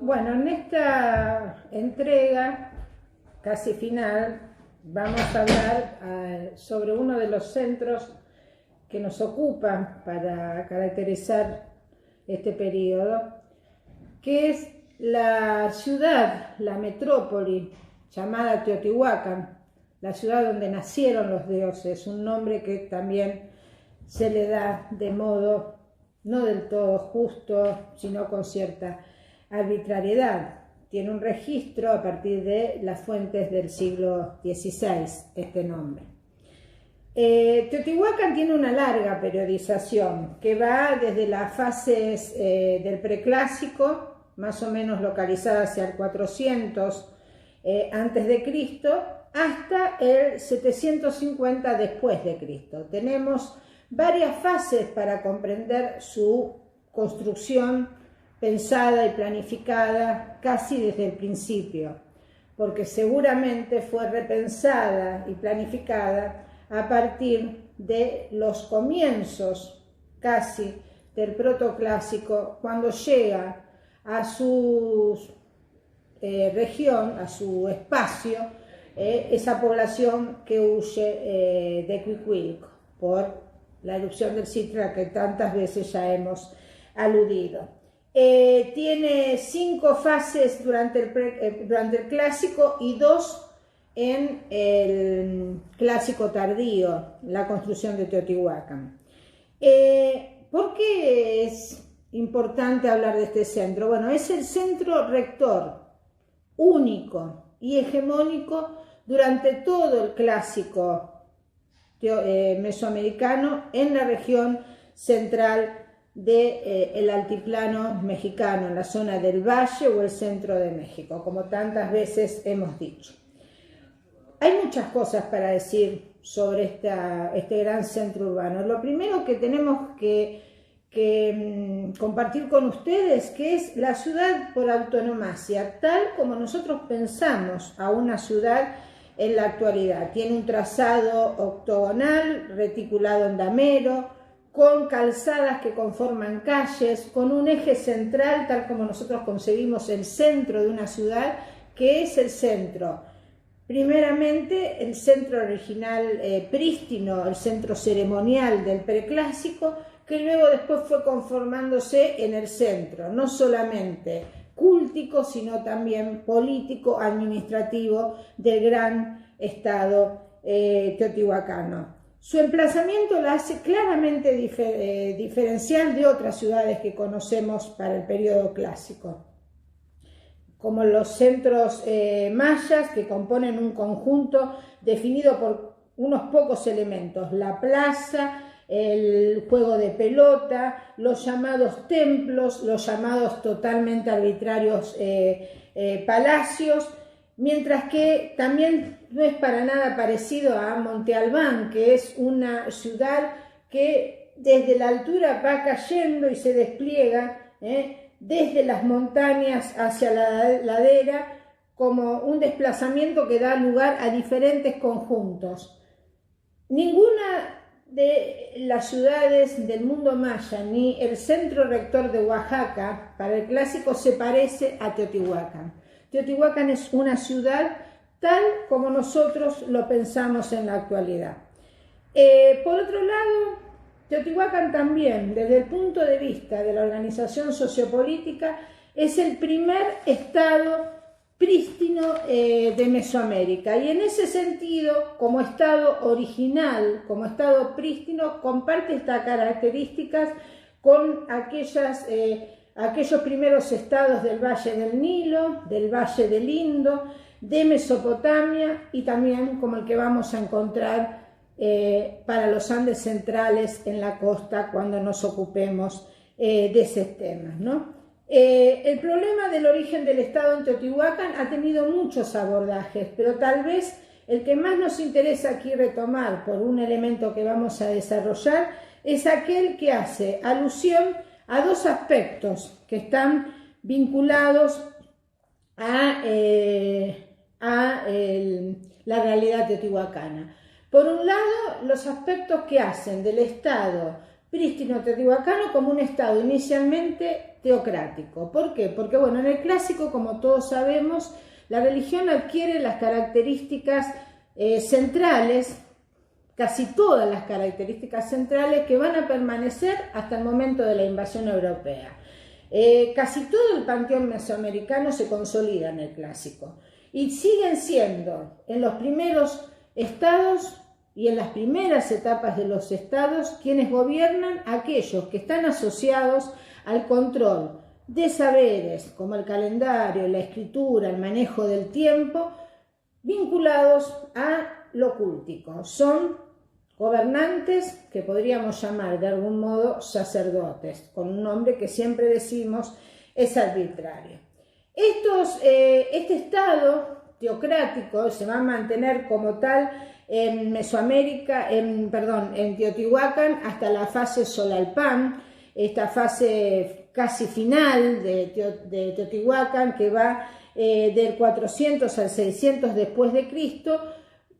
Bueno, en esta entrega casi final vamos a hablar sobre uno de los centros que nos ocupan para caracterizar este periodo, que es la ciudad, la metrópoli llamada Teotihuacán, la ciudad donde nacieron los dioses, un nombre que también se le da de modo no del todo justo, sino con cierta arbitrariedad. Tiene un registro a partir de las fuentes del siglo XVI, este nombre. Teotihuacán tiene una larga periodización que va desde las fases del preclásico, más o menos localizada hacia el 400 antes de Cristo, hasta el 750 después de Cristo. Tenemos varias fases para comprender su construcción pensada y planificada casi desde el principio, porque seguramente fue repensada y planificada a partir de los comienzos casi del protoclásico, cuando llega a su región, a su espacio, esa población que huye de Cuicuilco por la erupción del Citra que tantas veces ya hemos aludido. Tiene 5 fases durante el clásico y 2 en el clásico tardío, la construcción de Teotihuacán. ¿Por qué es importante hablar de este centro? Bueno, es el centro rector único y hegemónico durante todo el clásico mesoamericano en la región central del altiplano mexicano, en la zona del Valle o el centro de México, como tantas veces hemos dicho. Hay muchas cosas para decir sobre este gran centro urbano. Lo primero que tenemos que compartir con ustedes, que es la ciudad por antonomasia, tal como nosotros pensamos a una ciudad en la actualidad. Tiene un trazado octogonal, reticulado en damero, con calzadas que conforman calles, con un eje central, tal como nosotros concebimos el centro de una ciudad, que es el centro. Primeramente, el centro original prístino, el centro ceremonial del preclásico, que luego después fue conformándose en el centro, no solamente cúltico, sino también político, administrativo del gran estado teotihuacano. Su emplazamiento la hace claramente diferencial de otras ciudades que conocemos para el periodo clásico, como los centros mayas, que componen un conjunto definido por unos pocos elementos: la plaza, el juego de pelota, los llamados templos, los llamados totalmente arbitrarios palacios, mientras que también no es para nada parecido a Monte Albán, que es una ciudad que desde la altura va cayendo y se despliega desde las montañas hacia la ladera, como un desplazamiento que da lugar a diferentes conjuntos. Ninguna de las ciudades del mundo maya, ni el centro rector de Oaxaca, para el clásico se parece a Teotihuacán. Teotihuacán es una ciudad tal como nosotros lo pensamos en la actualidad. Por otro lado, Teotihuacán también, desde el punto de vista de la organización sociopolítica, es el primer estado prístino de Mesoamérica, y en ese sentido, como estado original, como estado prístino, comparte estas características con aquellos primeros estados del Valle del Nilo, del Valle del Indo, de Mesopotamia, y también como el que vamos a encontrar para los Andes centrales en la costa cuando nos ocupemos de esos temas, ¿no? El problema del origen del Estado en Teotihuacán ha tenido muchos abordajes, pero tal vez el que más nos interesa aquí retomar, por un elemento que vamos a desarrollar, es aquel que hace alusión a 2 aspectos que están vinculados a la realidad teotihuacana. Por un lado, los aspectos que hacen del Estado prístino-teotihuacano como un estado inicialmente teocrático. ¿Por qué? Porque, bueno, en el clásico, como todos sabemos, la religión adquiere las características centrales, casi todas las características centrales que van a permanecer hasta el momento de la invasión europea. Casi todo el panteón mesoamericano se consolida en el clásico y siguen siendo en los primeros estados y en las primeras etapas de los estados quienes gobiernan aquellos que están asociados al control de saberes como el calendario, la escritura, el manejo del tiempo, vinculados a lo cultico. Son gobernantes que podríamos llamar de algún modo sacerdotes, con un nombre que siempre decimos es arbitrario. Este estado teocrático se va a mantener como tal en Mesoamérica, en Teotihuacán hasta la fase Xolalpán, esta fase casi final de Teotihuacán que va del 400 al 600 después de Cristo,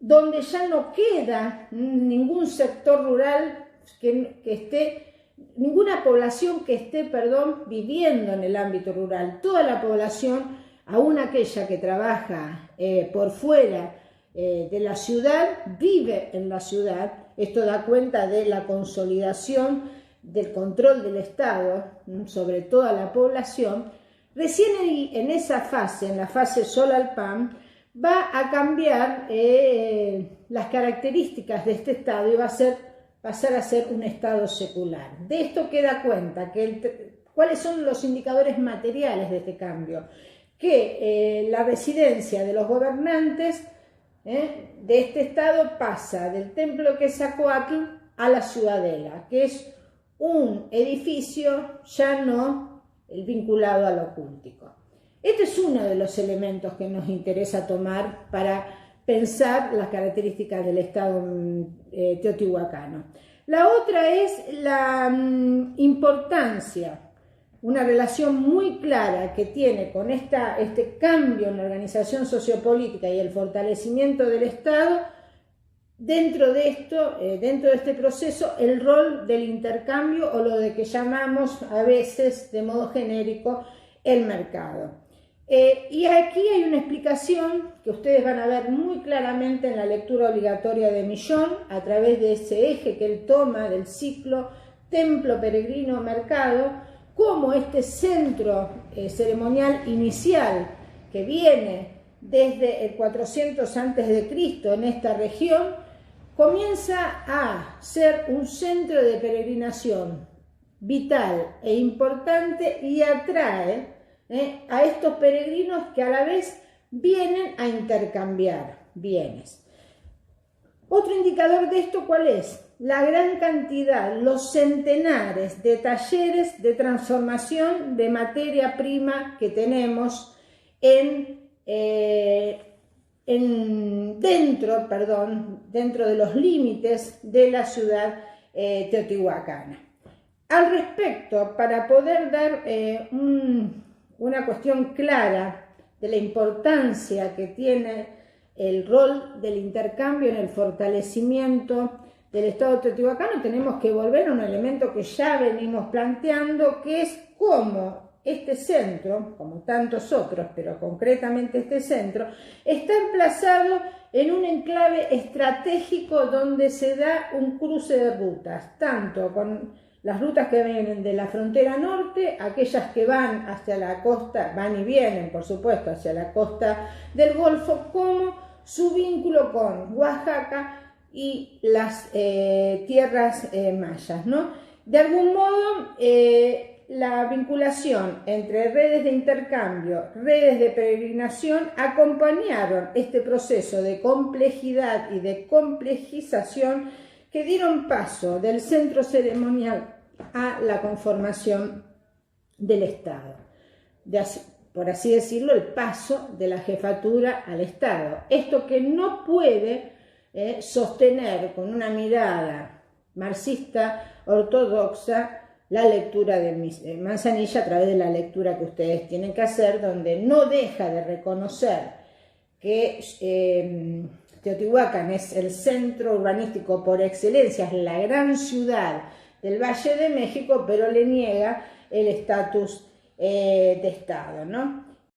donde ya no queda ningún sector rural ninguna población que esté, viviendo en el ámbito rural. Toda la población, aún aquella que trabaja por fuera de la ciudad, vive en la ciudad. Esto da cuenta de la consolidación del control del Estado sobre toda la población. Recién en esa fase, en la fase Xolalpán, va a cambiar las características de este Estado y va a pasar a ser un Estado secular. De esto queda cuenta cuáles son los indicadores materiales de este cambio, que la residencia de los gobernantes de este Estado pasa del templo Quetzalcóatl a la ciudadela, que es un edificio ya no vinculado a lo cultico. Este es uno de los elementos que nos interesa tomar para pensar las características del Estado teotihuacano. La otra es la importancia, una relación muy clara que tiene con este cambio en la organización sociopolítica y el fortalecimiento del Estado. Dentro de este proceso, el rol del intercambio o lo de que llamamos a veces de modo genérico el mercado. Y aquí hay una explicación que ustedes van a ver muy claramente en la lectura obligatoria de Millón, a través de ese eje que él toma del ciclo templo, peregrino, mercado, cómo este centro ceremonial inicial que viene desde el 400 a.C. en esta región, comienza a ser un centro de peregrinación vital e importante y atrae a estos peregrinos que a la vez vienen a intercambiar bienes. Otro indicador de esto, ¿cuál es? La gran cantidad, los centenares de talleres de transformación de materia prima que tenemos dentro de los límites de la ciudad teotihuacana. Al respecto, para poder dar una cuestión clara de la importancia que tiene el rol del intercambio en el fortalecimiento del Estado teotihuacano, tenemos que volver a un elemento que ya venimos planteando, que es cómo este centro, como tantos otros, pero concretamente este centro, está emplazado en un enclave estratégico donde se da un cruce de rutas, tanto con las rutas que vienen de la frontera norte, aquellas que van hacia la costa, van y vienen, por supuesto, hacia la costa del Golfo, como su vínculo con Oaxaca y las tierras mayas, ¿no? De algún modo, la vinculación entre redes de intercambio, redes de peregrinación, acompañaron este proceso de complejidad y de complejización que dieron paso del centro ceremonial a la conformación del Estado. Por así decirlo, el paso de la jefatura al Estado. Esto que no puede sostener con una mirada marxista ortodoxa la lectura de Manzanilla a través de la lectura que ustedes tienen que hacer, donde no deja de reconocer que Teotihuacán es el centro urbanístico por excelencia, es la gran ciudad del Valle de México, pero le niega el estatus de Estado, ¿no?